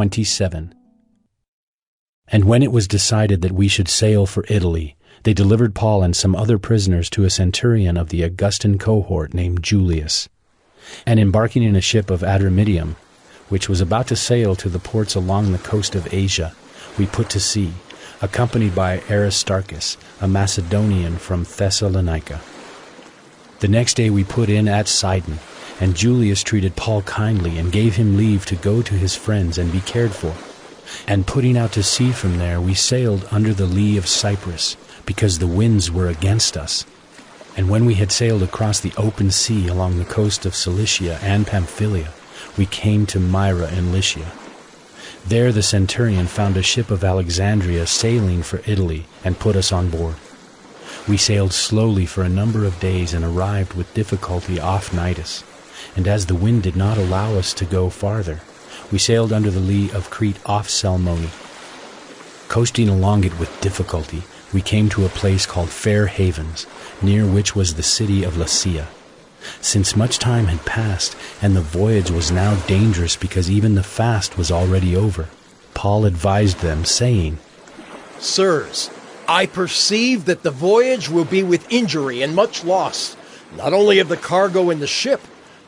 27. And when it was decided that we should sail for Italy, they delivered Paul and some other prisoners to a centurion of the Augustan cohort named Julius. And embarking in a ship of Adramyttium, which was about to sail to the ports along the coast of Asia, we put to sea, accompanied by Aristarchus, a Macedonian from Thessalonica. The next day we put in at Sidon, and Julius treated Paul kindly and gave him leave to go to his friends and be cared for. And putting out to sea from there, we sailed under the lee of Cyprus, because the winds were against us. And when we had sailed across the open sea along the coast of Cilicia and Pamphylia, we came to Myra in Lycia. There the centurion found a ship of Alexandria sailing for Italy and put us on board. We sailed slowly for a number of days and arrived with difficulty off Cnidus. And as the wind did not allow us to go farther, we sailed under the lee of Crete off Salmone. Coasting along it with difficulty, we came to a place called Fair Havens, near which was the city of Lasea. Since much time had passed, and the voyage was now dangerous because even the fast was already over, Paul advised them, saying, Sirs, I perceive that the voyage will be with injury and much loss, not only of the cargo in the ship,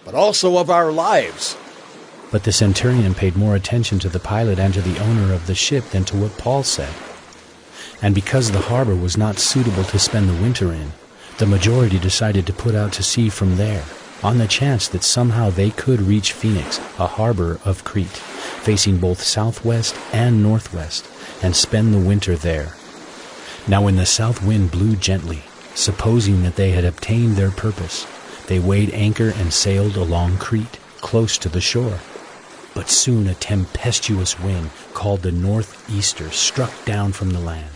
but also of our lives. But the centurion paid more attention to the pilot and to the owner of the ship than to what Paul said. And because the harbor was not suitable to spend the winter in, the majority decided to put out to sea from there, on the chance that somehow they could reach Phoenix, a harbor of Crete, facing both southwest and northwest, and spend the winter there. Now when the south wind blew gently, supposing that they had obtained their purpose, they weighed anchor and sailed along Crete, close to the shore. But soon a tempestuous wind, called the northeaster, struck down from the land.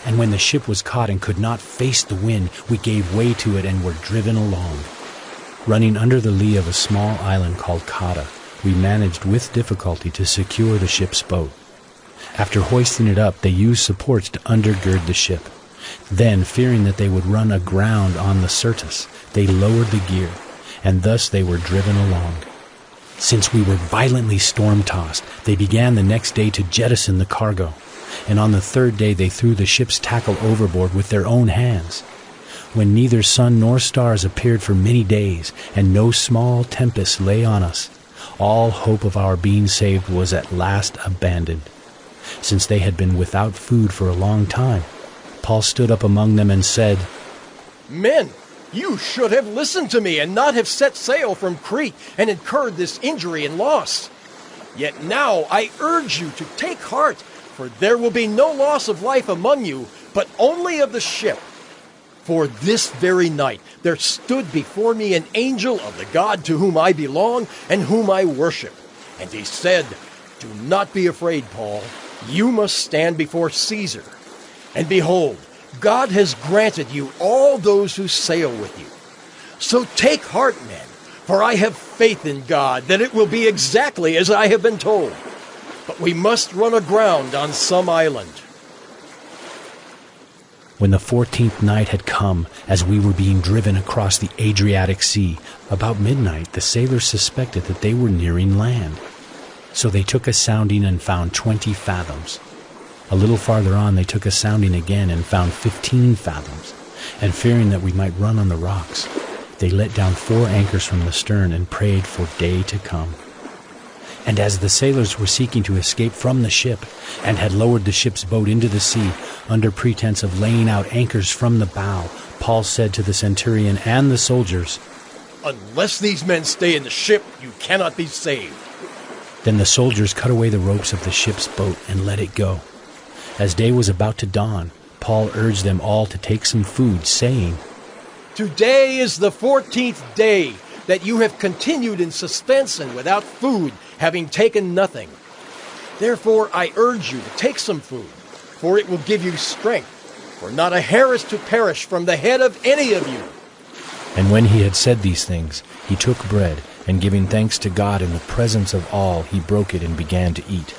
And when the ship was caught and could not face the wind, we gave way to it and were driven along. Running under the lee of a small island called Cauda, we managed with difficulty to secure the ship's boat. After hoisting it up, they used supports to undergird the ship. Then, fearing that they would run aground on the Syrtis, they lowered the gear, and thus they were driven along. Since we were violently storm-tossed, they began the next day to jettison the cargo, and on the third day they threw the ship's tackle overboard with their own hands. When neither sun nor stars appeared for many days, and no small tempest lay on us, all hope of our being saved was at last abandoned. Since they had been without food for a long time, Paul stood up among them and said, Men, you should have listened to me and not have set sail from Crete and incurred this injury and loss. Yet now I urge you to take heart, for there will be no loss of life among you, but only of the ship. For this very night there stood before me an angel of the God to whom I belong and whom I worship. And he said, Do not be afraid, Paul. You must stand before Caesar. And behold, God has granted you all those who sail with you. So take heart, men, for I have faith in God that it will be exactly as I have been told. But we must run aground on some island. When the 14th night had come, as we were being driven across the Adriatic Sea, about midnight the sailors suspected that they were nearing land. So they took a sounding and found 20 fathoms. A little farther on they took a sounding again and found 15 fathoms. And fearing that we might run on the rocks, they let down 4 anchors from the stern and prayed for day to come. And as the sailors were seeking to escape from the ship, and had lowered the ship's boat into the sea, under pretense of laying out anchors from the bow, Paul said to the centurion and the soldiers, Unless these men stay in the ship, you cannot be saved. Then the soldiers cut away the ropes of the ship's boat and let it go. As day was about to dawn, Paul urged them all to take some food, saying, Today is the 14th day that you have continued in suspense and without food, having taken nothing. Therefore I urge you to take some food, for it will give you strength, for not a hair is to perish from the head of any of you. And when he had said these things, he took bread, and giving thanks to God in the presence of all, he broke it and began to eat.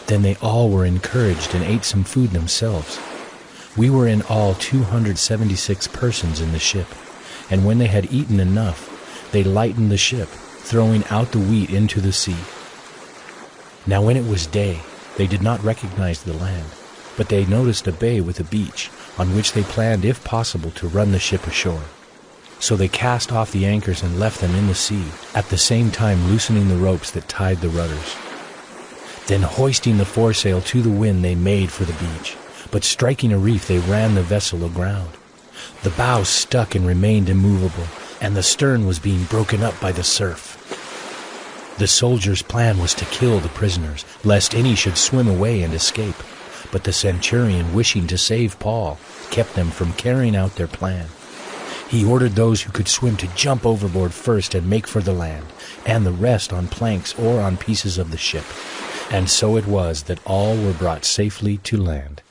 Then they all were encouraged and ate some food themselves. We were in all 276 persons in the ship, and when they had eaten enough, they lightened the ship, throwing out the wheat into the sea. Now when it was day, they did not recognize the land, but they noticed a bay with a beach, on which they planned, if possible, to run the ship ashore. So they cast off the anchors and left them in the sea, at the same time loosening the ropes that tied the rudders. Then hoisting the foresail to the wind, they made for the beach, but striking a reef, they ran the vessel aground. The bow stuck and remained immovable, and the stern was being broken up by the surf. The soldiers' plan was to kill the prisoners, lest any should swim away and escape. But the centurion, wishing to save Paul, kept them from carrying out their plan. He ordered those who could swim to jump overboard first and make for the land, and the rest on planks or on pieces of the ship. And so it was that all were brought safely to land.